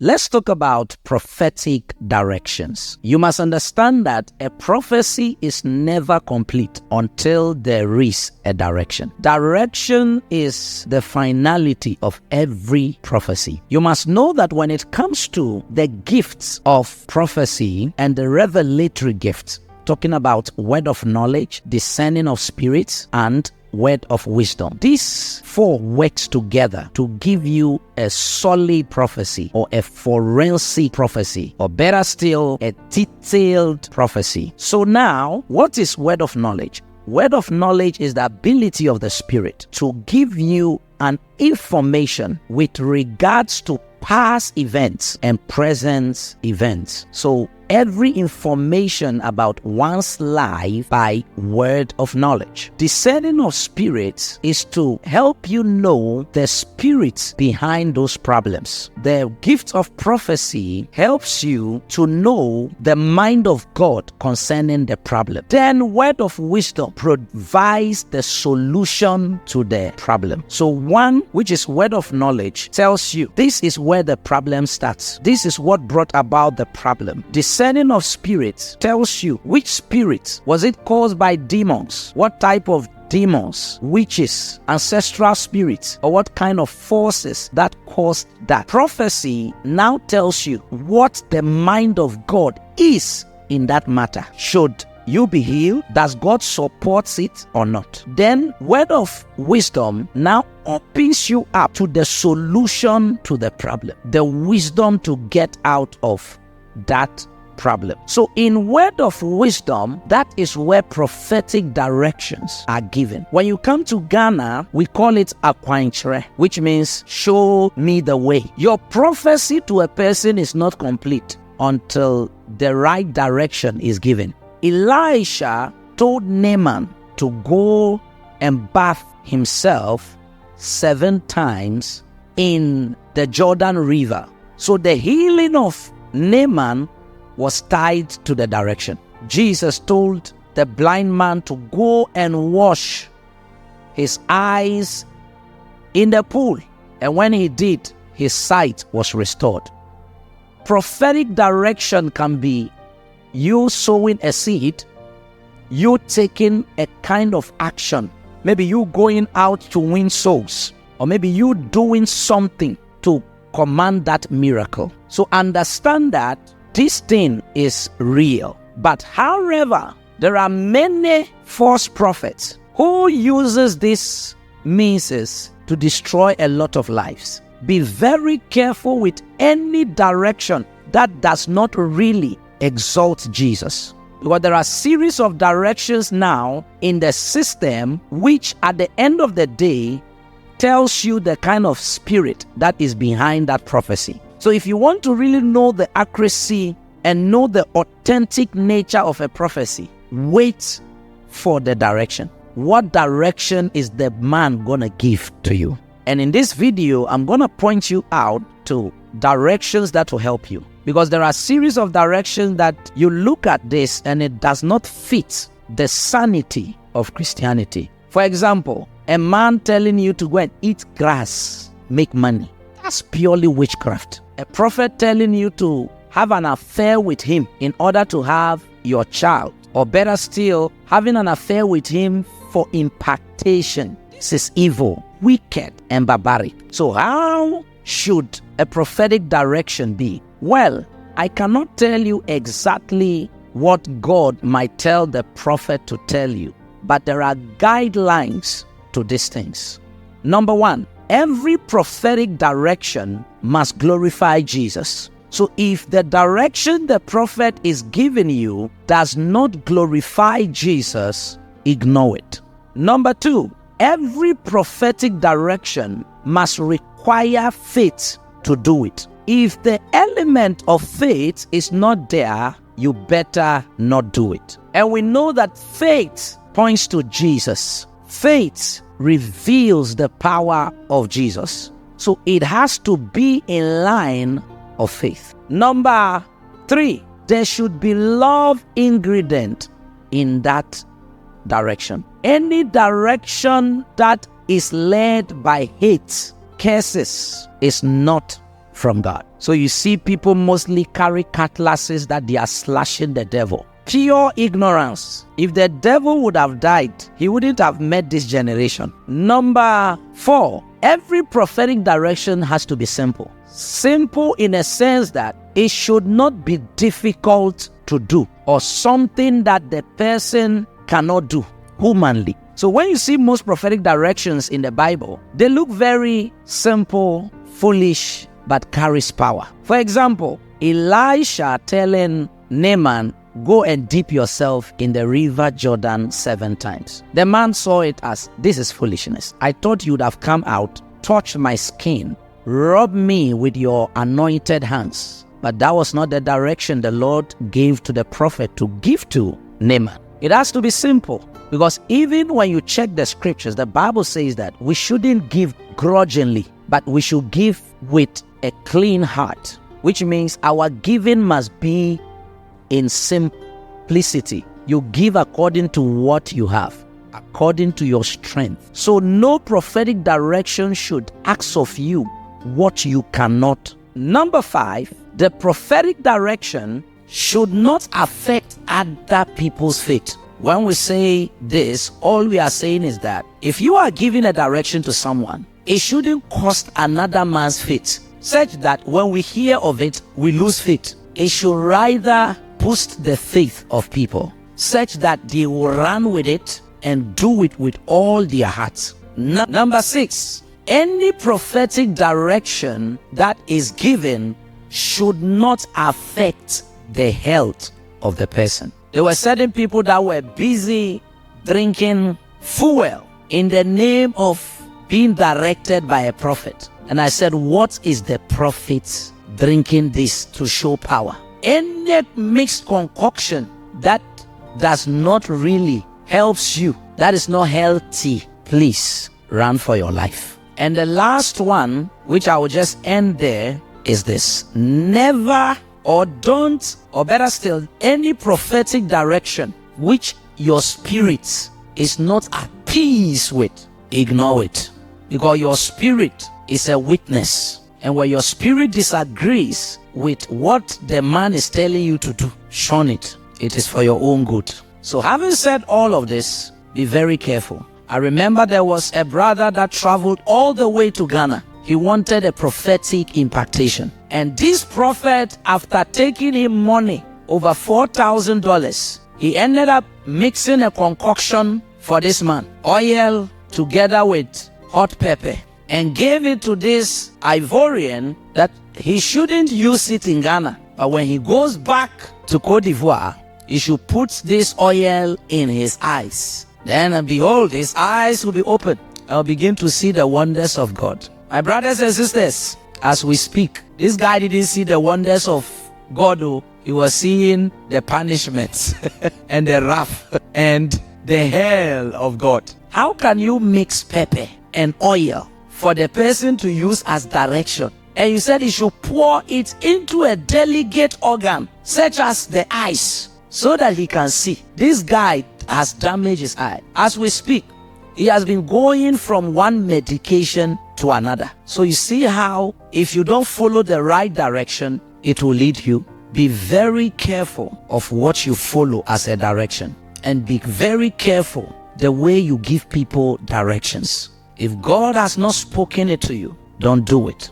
Let's talk about prophetic directions. You must understand that a prophecy is never complete until there is a direction. Direction is the finality of every prophecy. You must know that when it comes to the gifts of prophecy and the revelatory gifts, talking about word of knowledge, discerning of spirits, and word of wisdom. These four works together to give you a solid prophecy or a forensic prophecy, or better still, a detailed prophecy. So now, what is word of knowledge? Word of knowledge is the ability of the Spirit to give you an information with regards to past events and present events. So every information about one's life by word of knowledge. Discerning of spirits is to help you know the spirits behind those problems. The gift of prophecy helps you to know the mind of God concerning the problem. Then word of wisdom provides the solution to the problem. So one, which is word of knowledge, tells you this is where the problem starts. This is what brought about the problem. Discerning of spirits tells you which spirit was it caused by demons, what type of demons, witches, ancestral spirits, or what kind of forces that caused that. Prophecy now tells you what the mind of God is in that matter. Should you be healed? Does God support it or not? Then word of wisdom now opens you up to the solution to the problem, the wisdom to get out of that problem. So in word of wisdom, that is where prophetic directions are given. When you come to Ghana, we call it akwankyerɛ, which means show me the way. Your prophecy to a person is not complete until the right direction is given. Elisha told Naaman to go and bath himself 7 times in the Jordan River. So the healing of Naaman was tied to the direction. Jesus told the blind man to go and wash his eyes in the pool. And when he did, his sight was restored. Prophetic direction can be you sowing a seed, you taking a kind of action. Maybe you going out to win souls, or maybe you doing something to command that miracle. So understand that this thing is real. But however, there are many false prophets who uses these means to destroy a lot of lives. Be very careful with any direction that does not really exalt Jesus. Because there are a series of directions now in the system which at the end of the day tells you the kind of spirit that is behind that prophecy. So if you want to really know the accuracy and know the authentic nature of a prophecy, wait for the direction. What direction is the man gonna give to you? And in this video, I'm gonna point you out to directions that will help you. Because there are a series of directions that you look at this and it does not fit the sanity of Christianity. For example, a man telling you to go and eat grass, make money. That's purely witchcraft. A prophet telling you to have an affair with him in order to have your child, or better still, having an affair with him for impactation. This is evil, wicked, and barbaric. So how should a prophetic direction be? Well, I cannot tell you exactly what God might tell the prophet to tell you, but there are guidelines to these things. Number 1, every prophetic direction must glorify Jesus. So if the direction the prophet is giving you does not glorify Jesus, ignore it. Number 2, every prophetic direction must require faith to do it. If the element of faith is not there, you better not do it. And we know that faith points to Jesus. Faith reveals the power of Jesus. So it has to be in line of faith. Number 3, there should be love ingredient in that direction. Any direction that is led by hate, curses, is not from God. So you see people mostly carry cutlasses that they are slashing the devil. Pure ignorance. If the devil would have died, he wouldn't have met this generation. Number 4, every prophetic direction has to be simple. Simple in a sense that it should not be difficult to do or something that the person cannot do humanly. So when you see most prophetic directions in the Bible, they look very simple, foolish, but carries power. For example, Elisha telling Naaman, go and dip yourself in the river Jordan 7 times. The man saw it as, this is foolishness. I thought you'd have come out, touched my skin, rub me with your anointed hands. But that was not the direction the Lord gave to the prophet to give to Naaman. It has to be simple, because even when you check the scriptures, the Bible says that we shouldn't give grudgingly, but we should give with a clean heart, which means our giving must be in simplicity. You give according to what you have, according to your strength. So no prophetic direction should ask of you what you cannot. Number 5, the prophetic direction should not affect other people's faith. When we say this, all we are saying is that if you are giving a direction to someone, it shouldn't cost another man's faith, such that when we hear of it, we lose faith. It should rather boost the faith of people, such that they will run with it and do it with all their hearts. Number 6, any prophetic direction that is given should not affect the health of the person. There were certain people that were busy drinking fuel in the name of being directed by a prophet. And I said, what is the prophet drinking this to show power? Any mixed concoction that does not really helps you, that is not healthy, please run for your life. And the last one, which I will just end there, is this: never or don't, or better still, any prophetic direction which your spirit is not at peace with, ignore it. Because your spirit is a witness. And when your spirit disagrees with what the man is telling you to do, shun it. It is for your own good. So having said all of this, be very careful. I remember there was a brother that traveled all the way to Ghana. He wanted a prophetic impartation. And this prophet, after taking him money, over $4,000, he ended up mixing a concoction for this man. Oil together with hot pepper. And gave it to this Ivorian that he shouldn't use it in Ghana. But when he goes back to Cote d'Ivoire, he should put this oil in his eyes. Then and behold, his eyes will be open. I'll begin to see the wonders of God. My brothers and sisters, as we speak, this guy didn't see the wonders of God. He was seeing the punishments and the wrath and the hell of God. How can you mix pepper and oil for the person to use as direction? And you said he should pour it into a delicate organ, such as the eyes, so that he can see. This guy has damaged his eye. As we speak, he has been going from one medication to another. So you see how if you don't follow the right direction, it will lead you. Be very careful of what you follow as a direction. And be very careful the way you give people directions. If God has not spoken it to you, don't do it.